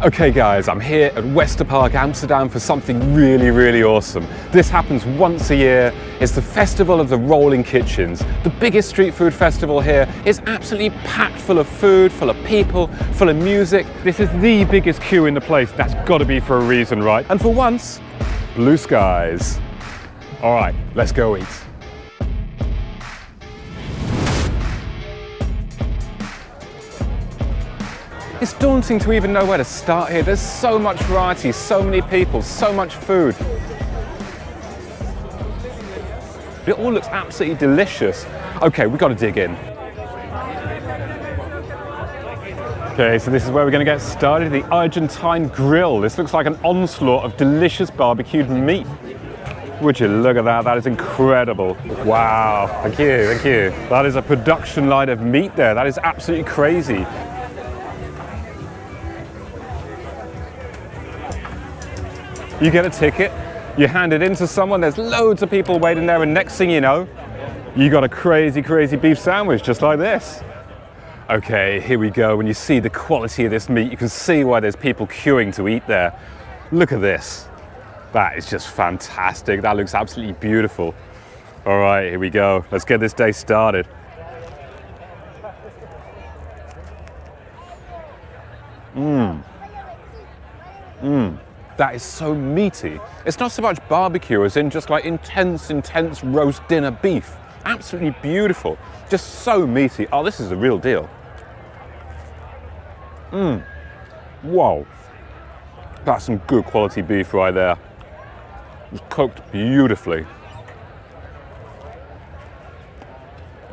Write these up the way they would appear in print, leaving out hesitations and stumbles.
Okay guys, I'm here at Wester Park, Amsterdam for something really awesome. This happens once a year. It's the festival of the Rollende Keukens. The biggest street food festival here. It's absolutely packed full of food, full of people, full of music. This is the biggest queue in the place. That's got to be for a reason, right? And for once, blue skies. All right, let's go eat. It's daunting to even know where to start here. There's so much variety, so many people, so much food. It all looks absolutely delicious. Okay, we've got to dig in. Okay, so this is where we're going to get started, the Argentine grill. This looks like an onslaught of delicious barbecued meat. Would you look at that? That is incredible. Wow, thank you, thank you. That is a production line of meat there. That is absolutely crazy. You get a ticket, you hand it in to someone, there's loads of people waiting there, and next thing you know, you got a crazy beef sandwich just like this. Okay, here we go. When you see the quality of this meat, you can see why there's people queuing to eat there. Look at this. That is just fantastic. That looks absolutely beautiful. All right, here we go. Let's get this day started. That is so meaty. It's not so much barbecue as in just like intense roast dinner beef. Absolutely beautiful. Just so meaty. Oh, this is the real deal. Whoa. That's some good quality beef right there. It's cooked beautifully.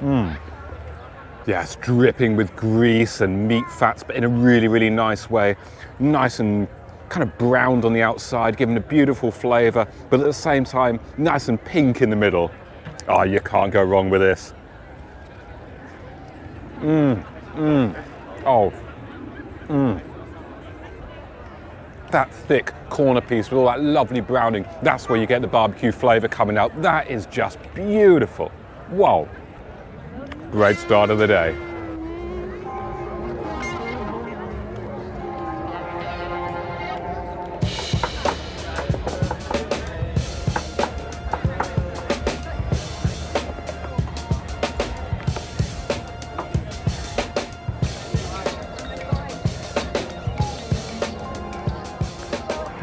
Yeah, it's dripping with grease and meat fats, but in a really nice way. Nice and kind of browned on the outside, giving a beautiful flavor, but at the same time, nice and pink in the middle. Oh, you can't go wrong with this. That thick corner piece with all that lovely browning, that's where you get the barbecue flavor coming out. That is just beautiful. Whoa. Great start of the day.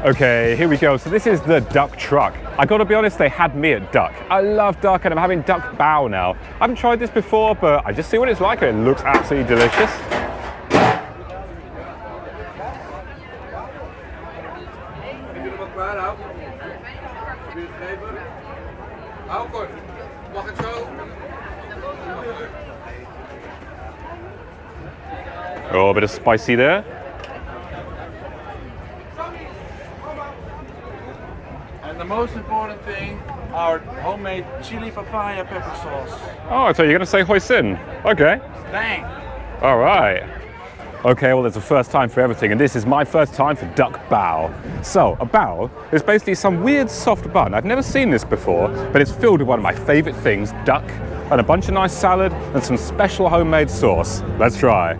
Okay, here we go. So this is the duck truck. I gotta be honest, they had me at duck. I love duck and I'm having duck bao now. I haven't tried this before, but I just see what it's like and it looks absolutely delicious. Oh, a bit of spicy there. The most important thing, our homemade chili papaya pepper sauce. Oh, so you're going to say hoisin? Okay. Bang! All right. Okay, well, there's a first time for everything, and this is my first time for duck bao. So, a bao is basically some weird soft bun. I've never seen this before, but it's filled with one of my favorite things, duck, and a bunch of nice salad, and some special homemade sauce. Let's try.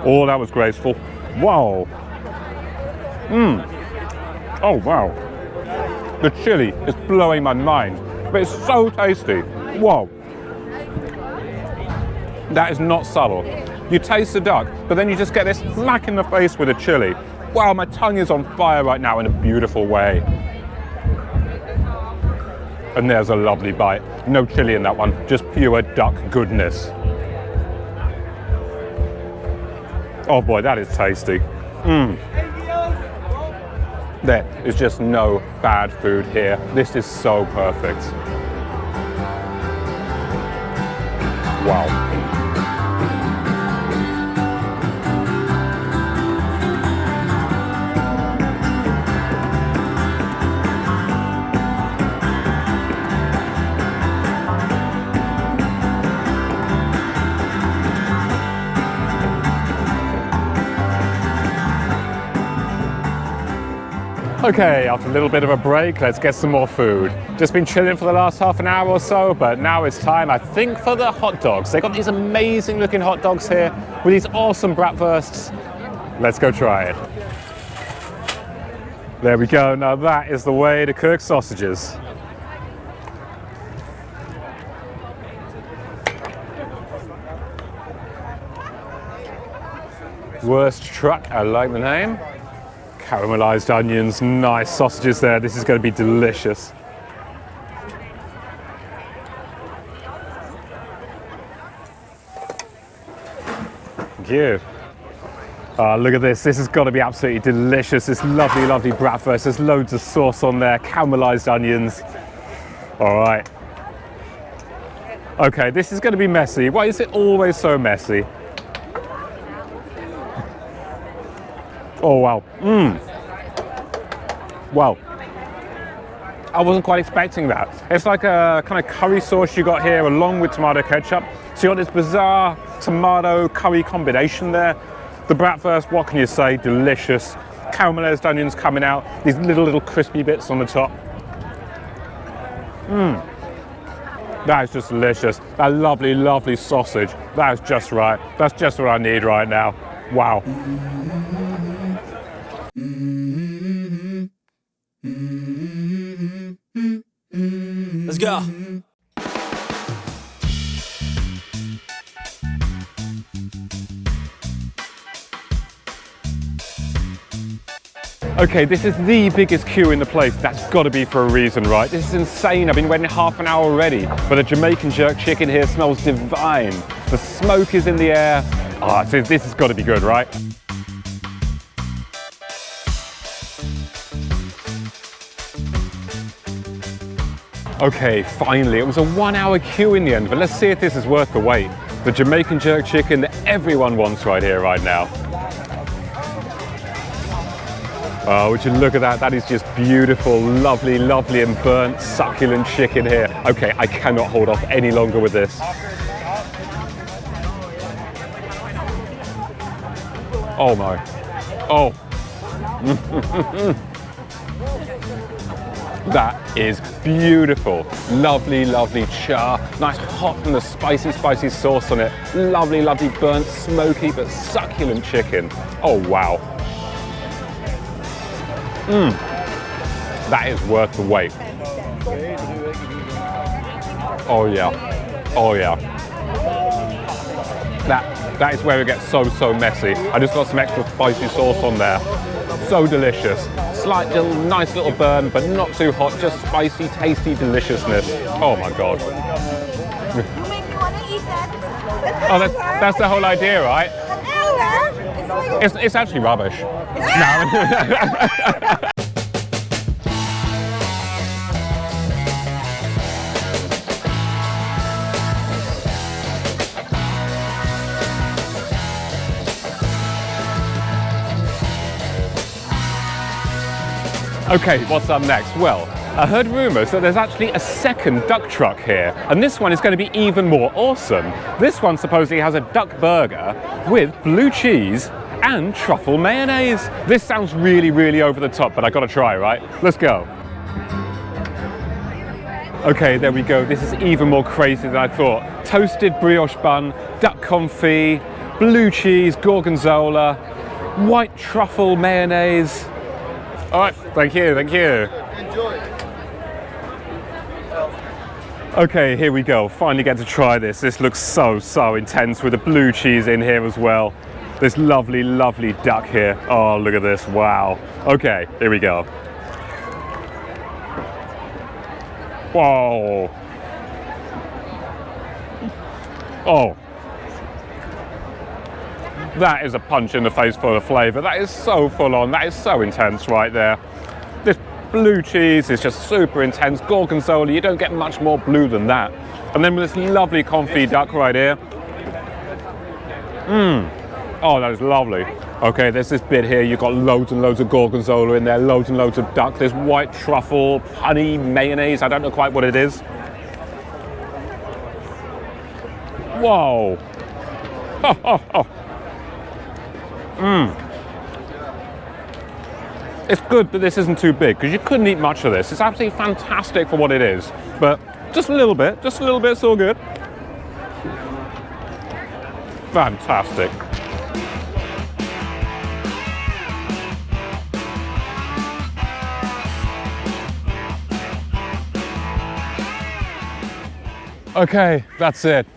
Oh, that was graceful. Wow. Oh, wow. The chili is blowing my mind, but it's so tasty. Whoa. That is not subtle. You taste the duck, but then you just get this smack in the face with the chili. Wow, my tongue is on fire right now in a beautiful way. And there's a lovely bite. No chili in that one, just pure duck goodness. Oh boy, that is tasty. There is just no bad food here. This is so perfect. Wow. Okay, after a little bit of a break, let's get some more food. Just been chilling for the last half an hour or so, but now it's time, I think, for the hot dogs. They got these amazing looking hot dogs here with these awesome bratwursts. Let's go try it. There we go. Now that is the way to cook sausages. Wurst truck, I like the name. Caramelized onions, nice sausages there. This is going to be delicious. Thank you. Oh, look at this. This has got to be absolutely delicious. This lovely, lovely bratwurst. There's loads of sauce on there, caramelized onions. All right. Okay, this is going to be messy. Why is it always so messy? Oh, wow. Wow. I wasn't quite expecting that. It's like a kind of curry sauce you got here along with tomato ketchup. So you got this bizarre tomato curry combination there. The bratwurst, what can you say? Delicious. Caramelized onions coming out. These little crispy bits on the top. That is just delicious. That lovely, lovely sausage. That is just right. That's just what I need right now. Wow. Let's go. Okay, this is the biggest queue in the place. That's got to be for a reason, right? This is insane. I've been waiting half an hour already. But the Jamaican jerk chicken here smells divine. The smoke is in the air. Ah, so this has got to be good, right? Okay, finally, it was a 1 hour queue in the end, but let's see if this is worth the wait. The Jamaican jerk chicken that everyone wants right here, right now. Oh, would you look at that? That is just beautiful, lovely, lovely and burnt, succulent chicken here. Okay, I cannot hold off any longer with this. Oh my. Oh. That is beautiful. Lovely, lovely char. Nice hot and the spicy, spicy sauce on it. Lovely, lovely burnt, smoky but succulent chicken. Oh wow. That is worth the wait. Oh yeah. Oh yeah. That is where it gets so messy. I just got some extra spicy sauce on there. So delicious. Slight little, nice little burn, but not too hot, just spicy, tasty deliciousness. Oh my God. You make me want to eat that. Oh, that's the whole idea, right? It's actually rubbish. No. Okay, what's up next? Well, I heard rumours that there's actually a second duck truck here, and this one is going to be even more awesome. This one supposedly has a duck burger with blue cheese and truffle mayonnaise. This sounds really, really over the top, but I gotta try, right? Let's go. Okay, there we go. This is even more crazy than I thought. Toasted brioche bun, duck confit, blue cheese, gorgonzola, white truffle mayonnaise. All right, thank you, thank you. Enjoy. Okay, here we go. Finally get to try this. This looks so intense with the blue cheese in here as well. This lovely, lovely duck here. Oh, look at this, wow. Okay, here we go. Whoa. Oh. That is a punch in the face full of flavour. That is so full on. That is so intense right there. This blue cheese is just super intense. Gorgonzola, you don't get much more blue than that. And then with this lovely confit duck right here. Oh, that is lovely. Okay, there's this bit here. You've got loads and loads of gorgonzola in there, loads and loads of duck. There's white truffle, honey, mayonnaise. I don't know quite what it is. Whoa. It's good that this isn't too big, because you couldn't eat much of this. It's absolutely fantastic for what it is, but just a little bit's all good. Fantastic. Okay, that's it.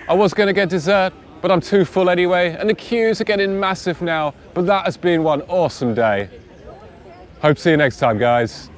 I was going to get dessert, but I'm too full anyway, and the queues are getting massive now, but that has been one awesome day. Hope to see you next time, guys.